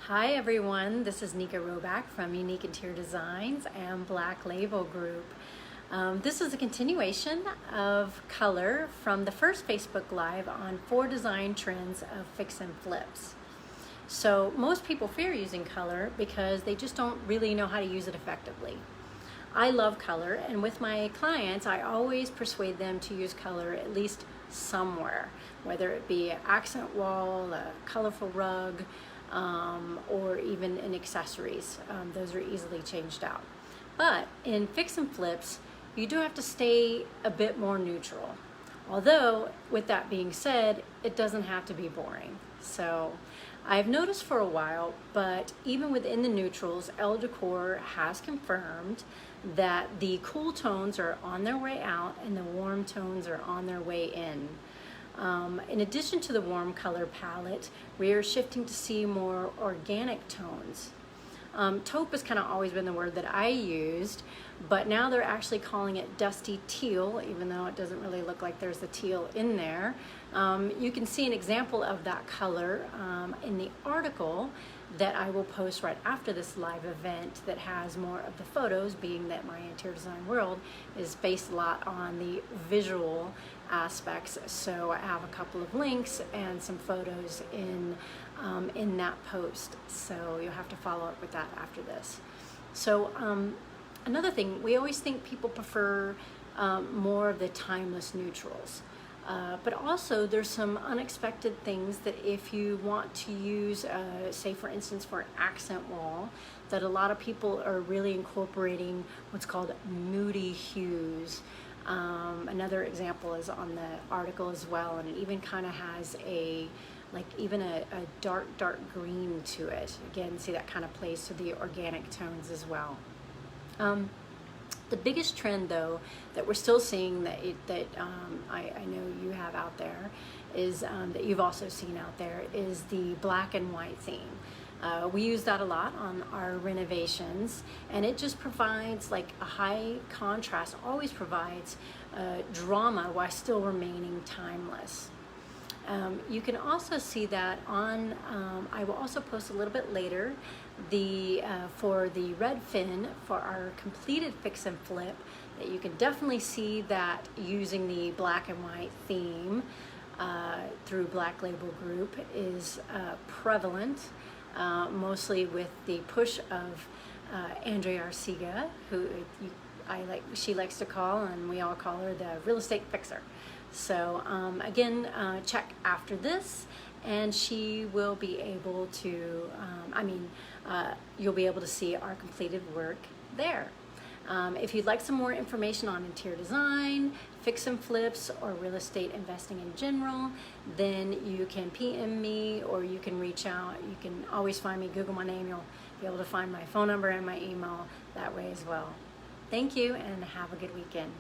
Hi everyone, this is Nika Roback from Unique Interior Designs and Black Label Group. This is a continuation of color from the first Facebook Live on 4 design trends of fix and flips. So most people fear using color because they just don't really know how to use it effectively. I love color, and with my clients I always persuade them to use color at least somewhere, whether it be an accent wall, a colorful rug, or even in accessories. Those are easily changed out. But in fix and flips, you do have to stay a bit more neutral. Although, with that being said, it doesn't have to be boring. So I've noticed for a while, but even within the neutrals, Elle Decor has confirmed that the cool tones are on their way out and the warm tones are on their way in. In addition to the warm color palette, we are shifting to see more organic tones. Taupe has kind of always been the word that I used, but now they're actually calling it dusty teal, even though it doesn't really look like there's a teal in there. You can see an example of that color in the article that I will post right after this live event that has more of the photos, being that my interior design world is based a lot on the visual aspects. So I have a couple of links and some photos in that post. So you'll have to follow up with that after this. So another thing, we always think people prefer more of the timeless neutrals. But also there's some unexpected things that if you want to use, say for instance for an accent wall, that a lot of people are really incorporating what's called moody hues. Another example is on the article as well, and it even kind of has a dark green to it. Again, see, that kind of plays to the organic tones as well. The biggest trend, though, that we're still seeing that I know you have out there is that you've also seen out there is the black and white theme. We use that a lot on our renovations, and it just provides like a high contrast, always provides drama while still remaining timeless. You can also see that on, I will also post a little bit later, for the red fin for our completed fix and flip, that you can definitely see that using the black and white theme through Black Label Group is prevalent, mostly with the push of Andrea Arcega, who she likes to call, and we all call her the real estate fixer. So again, check after this, and she will be able to, you'll be able to see our completed work there. If you'd like some more information on interior design, fix and flips, or real estate investing in general, then you can PM me or you can reach out. You can always find me, Google my name, you'll be able to find my phone number and my email that way as well. Thank you, and have a good weekend.